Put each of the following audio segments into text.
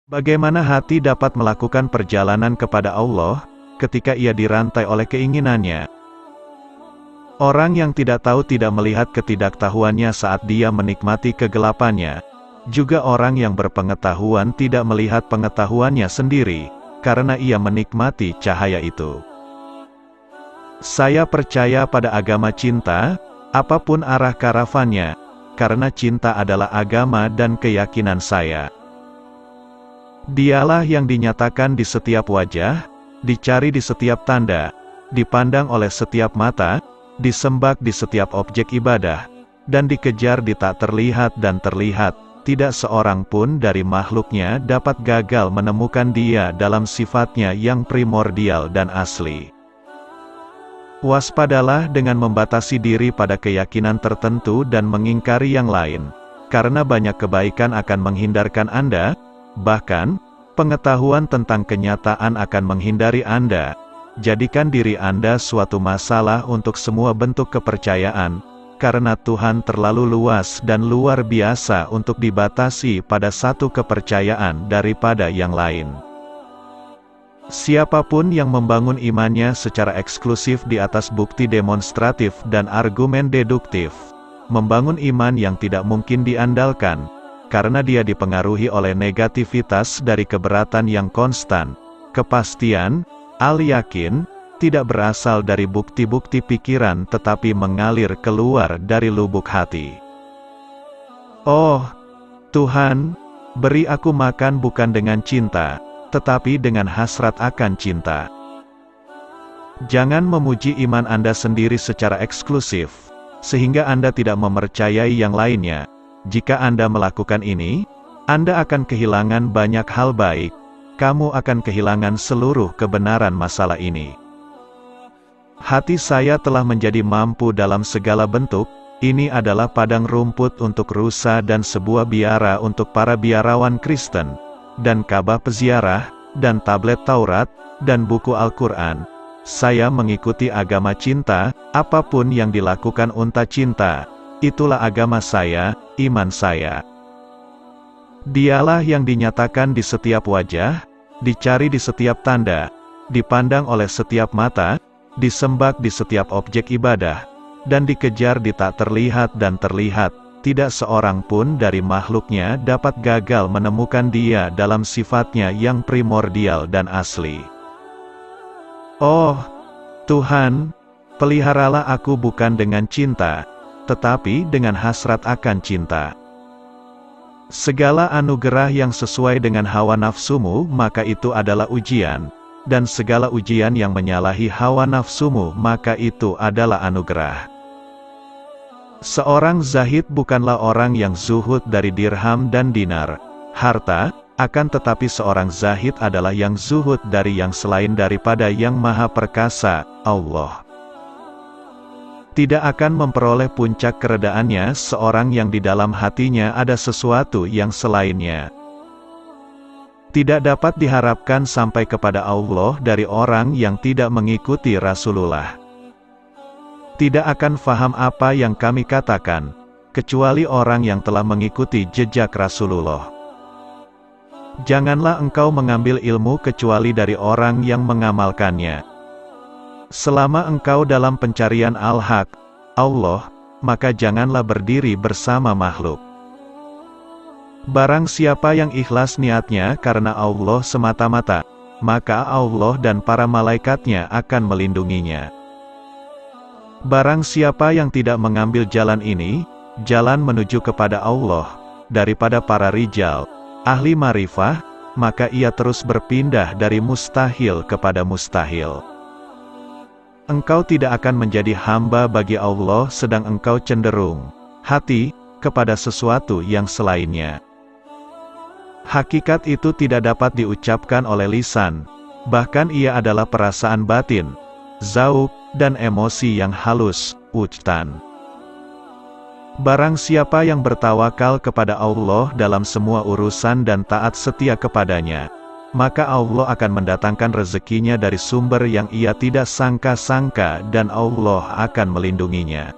Bagaimana hati dapat melakukan perjalanan kepada Allah, ketika ia dirantai oleh keinginannya? Orang yang tidak tahu tidak melihat ketidaktahuannya saat dia menikmati kegelapannya. Juga orang yang berpengetahuan tidak melihat pengetahuannya sendiri, karena ia menikmati cahaya itu. Saya percaya pada agama cinta, apapun arah karavannya, karena cinta adalah agama dan keyakinan saya. Dialah yang dinyatakan di setiap wajah, dicari di setiap tanda, dipandang oleh setiap mata, disembah di setiap objek ibadah, dan dikejar di tak terlihat dan terlihat. Tidak seorang pun dari makhluknya dapat gagal menemukan dia dalam sifatnya yang primordial dan asli. Waspadalah dengan membatasi diri pada keyakinan tertentu dan mengingkari yang lain, karena banyak kebaikan akan menghindarkan Anda. Bahkan, pengetahuan tentang kenyataan akan menghindari Anda. Jadikan diri Anda suatu masalah untuk semua bentuk kepercayaan, karena Tuhan terlalu luas dan luar biasa untuk dibatasi pada satu kepercayaan daripada yang lain. Siapapun yang membangun imannya secara eksklusif di atas bukti demonstratif dan argumen deduktif, membangun iman yang tidak mungkin diandalkan, karena dia dipengaruhi oleh negativitas dari keberatan yang konstan. Kepastian, al-yakin, tidak berasal dari bukti-bukti pikiran tetapi mengalir keluar dari lubuk hati. Oh, Tuhan, beri aku makan bukan dengan cinta, tetapi dengan hasrat akan cinta. Jangan memuji iman Anda sendiri secara eksklusif, sehingga Anda tidak mempercayai yang lainnya. Jika Anda melakukan ini, Anda akan kehilangan banyak hal baik. Kamu akan kehilangan seluruh kebenaran masalah ini. Hati saya telah menjadi mampu dalam segala bentuk. Ini adalah padang rumput untuk rusa dan sebuah biara untuk para biarawan Kristen, dan Ka'bah peziarah, dan tablet Taurat, dan buku Al-Quran. Saya mengikuti agama cinta, apapun yang dilakukan unta cinta. Itulah agama saya, iman saya. Dialah yang dinyatakan di setiap wajah, dicari di setiap tanda, dipandang oleh setiap mata, disembah di setiap objek ibadah, dan dikejar di tak terlihat dan terlihat. Tidak seorang pun dari makhluknya dapat gagal menemukan dia dalam sifatnya yang primordial dan asli. Oh, Tuhan, peliharalah aku bukan dengan cinta, tetapi dengan hasrat akan cinta. Segala anugerah yang sesuai dengan hawa nafsumu, maka itu adalah ujian, dan segala ujian yang menyalahi hawa nafsumu, maka itu adalah anugerah. Seorang zahid bukanlah orang yang zuhud dari dirham dan dinar, harta, akan tetapi seorang zahid adalah yang zuhud dari yang selain daripada yang maha perkasa, Allah. Tidak akan memperoleh puncak keredaannya seorang yang di dalam hatinya ada sesuatu yang selainnya. Tidak dapat diharapkan sampai kepada Allah dari orang yang tidak mengikuti Rasulullah. Tidak akan faham apa yang kami katakan, kecuali orang yang telah mengikuti jejak Rasulullah. Janganlah engkau mengambil ilmu kecuali dari orang yang mengamalkannya. Selama engkau dalam pencarian al-haq, Allah, maka janganlah berdiri bersama makhluk. Barang siapa yang ikhlas niatnya karena Allah semata-mata, maka Allah dan para malaikatnya akan melindunginya. Barang siapa yang tidak mengambil jalan ini, jalan menuju kepada Allah, daripada para rijal, ahli marifah, maka ia terus berpindah dari mustahil kepada mustahil. Engkau tidak akan menjadi hamba bagi Allah sedang engkau cenderung hati kepada sesuatu yang selainnya. Hakikat itu tidak dapat diucapkan oleh lisan, bahkan ia adalah perasaan batin, zauq, dan emosi yang halus, wujdan. Barang siapa yang bertawakal kepada Allah dalam semua urusan dan taat setia kepadanya, maka Allah akan mendatangkan rezekinya dari sumber yang ia tidak sangka-sangka dan Allah akan melindunginya.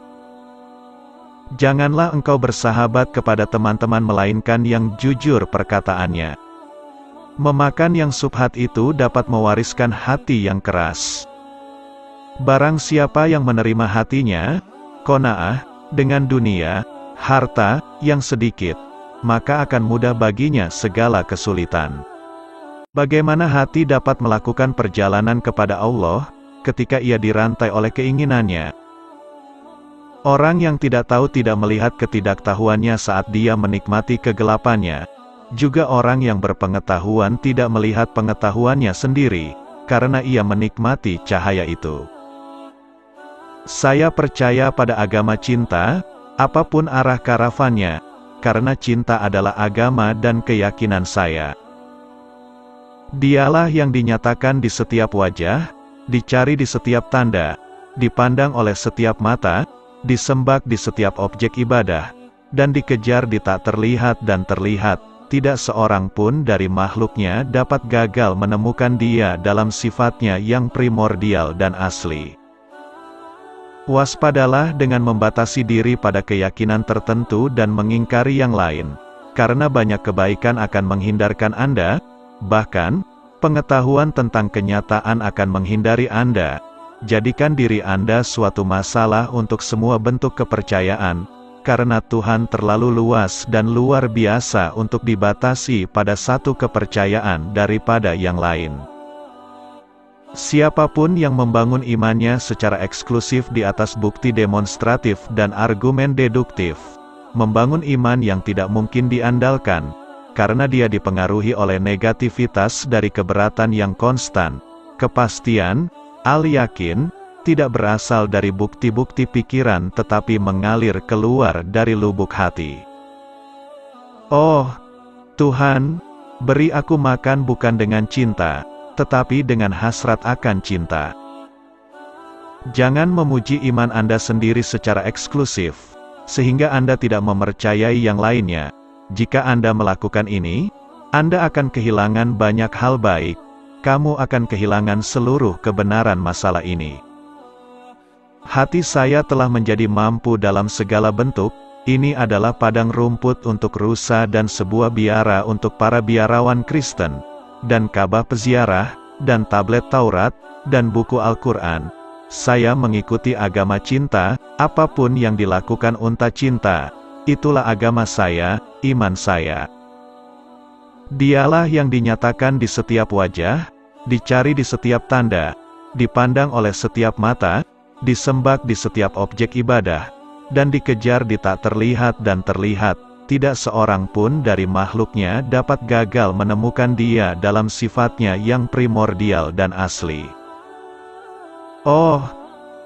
Janganlah engkau bersahabat kepada teman-teman melainkan yang jujur perkataannya. Memakan yang subhat itu dapat mewariskan hati yang keras. Barang siapa yang menerima hatinya, qanaah, dengan dunia, harta, yang sedikit, maka akan mudah baginya segala kesulitan. Bagaimana hati dapat melakukan perjalanan kepada Allah, ketika ia dirantai oleh keinginannya? Orang yang tidak tahu tidak melihat ketidaktahuannya saat dia menikmati kegelapannya. Juga orang yang berpengetahuan tidak melihat pengetahuannya sendiri, karena ia menikmati cahaya itu. Saya percaya pada agama cinta, apapun arah karavannya, karena cinta adalah agama dan keyakinan saya. Dialah yang dinyatakan di setiap wajah, dicari di setiap tanda, dipandang oleh setiap mata, disembah di setiap objek ibadah, dan dikejar di tak terlihat dan terlihat. Tidak seorang pun dari makhluknya dapat gagal menemukan dia dalam sifatnya yang primordial dan asli. Waspadalah dengan membatasi diri pada keyakinan tertentu dan mengingkari yang lain, karena banyak kebaikan akan menghindarkan Anda, bahkan, pengetahuan tentang kenyataan akan menghindari Anda. Jadikan diri Anda suatu masalah untuk semua bentuk kepercayaan, karena Tuhan terlalu luas dan luar biasa untuk dibatasi pada satu kepercayaan daripada yang lain. Siapapun yang membangun imannya secara eksklusif di atas bukti demonstratif dan argumen deduktif, membangun iman yang tidak mungkin diandalkan, karena dia dipengaruhi oleh negativitas dari keberatan yang konstan, kepastian, al-yakin, tidak berasal dari bukti-bukti pikiran tetapi mengalir keluar dari lubuk hati. Oh, Tuhan, beri aku makan bukan dengan cinta, tetapi dengan hasrat akan cinta. Jangan memuji iman Anda sendiri secara eksklusif, sehingga Anda tidak mempercayai yang lainnya. Jika Anda melakukan ini, Anda akan kehilangan banyak hal baik, kamu akan kehilangan seluruh kebenaran masalah ini. Hati saya telah menjadi mampu dalam segala bentuk, ini adalah padang rumput untuk rusa dan sebuah biara untuk para biarawan Kristen, dan Ka'bah peziarah, dan tablet Taurat, dan buku Al-Quran. Saya mengikuti agama cinta, apapun yang dilakukan unta cinta, itulah agama saya, iman saya. Dialah yang dinyatakan di setiap wajah, dicari di setiap tanda, dipandang oleh setiap mata, disembah di setiap objek ibadah, dan dikejar di tak terlihat dan terlihat. Tidak seorang pun dari makhluknya dapat gagal menemukan dia dalam sifatnya yang primordial dan asli. Oh,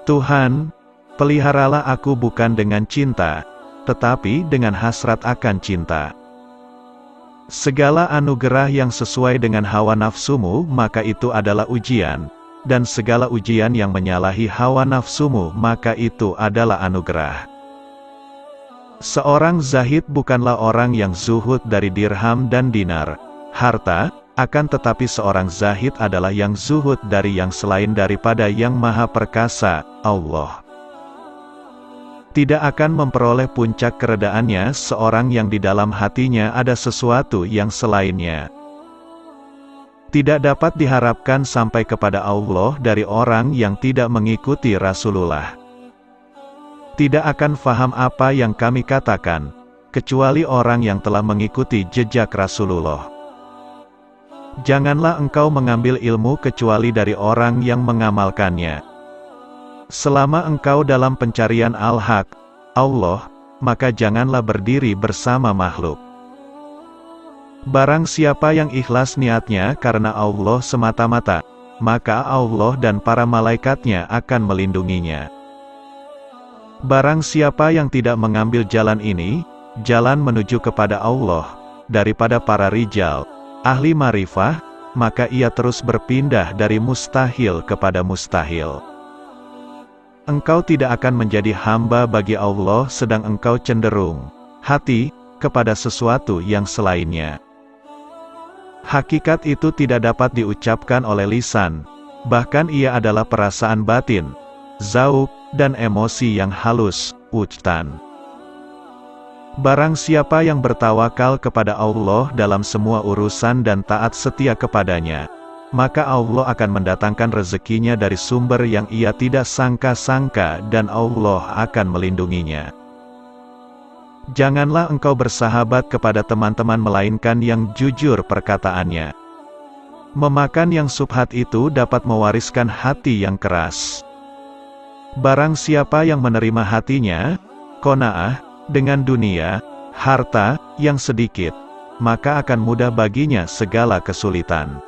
Tuhan, peliharalah aku bukan dengan cinta, tetapi dengan hasrat akan cinta. Segala anugerah yang sesuai dengan hawa nafsumu, maka itu adalah ujian. Dan segala ujian yang menyalahi hawa nafsumu, maka itu adalah anugerah. Seorang zahid bukanlah orang yang zuhud dari dirham dan dinar, harta, akan tetapi seorang zahid adalah yang zuhud dari yang selain daripada yang maha perkasa, Allah. Tidak akan memperoleh puncak keredaannya seorang yang di dalam hatinya ada sesuatu yang selainnya. Tidak dapat diharapkan sampai kepada Allah dari orang yang tidak mengikuti Rasulullah. Tidak akan faham apa yang kami katakan, kecuali orang yang telah mengikuti jejak Rasulullah. Janganlah engkau mengambil ilmu kecuali dari orang yang mengamalkannya. Selama engkau dalam pencarian al-haq, Allah, maka janganlah berdiri bersama makhluk. Barang siapa yang ikhlas niatnya karena Allah semata-mata, maka Allah dan para malaikatnya akan melindunginya. Barang siapa yang tidak mengambil jalan ini, jalan menuju kepada Allah, daripada para rijal, ahli marifah, maka ia terus berpindah dari mustahil kepada mustahil. Engkau tidak akan menjadi hamba bagi Allah sedang engkau cenderung hati kepada sesuatu yang selainnya. Hakikat itu tidak dapat diucapkan oleh lisan, bahkan ia adalah perasaan batin, zauq, dan emosi yang halus, wujdan. Barang siapa yang bertawakal kepada Allah dalam semua urusan dan taat setia kepadanya, maka Allah akan mendatangkan rezekinya dari sumber yang ia tidak sangka-sangka dan Allah akan melindunginya. Janganlah engkau bersahabat kepada teman-teman melainkan yang jujur perkataannya. Memakan yang subhat itu dapat mewariskan hati yang keras. Barang siapa yang menerima hatinya, qanaah, dengan dunia, harta, yang sedikit, maka akan mudah baginya segala kesulitan.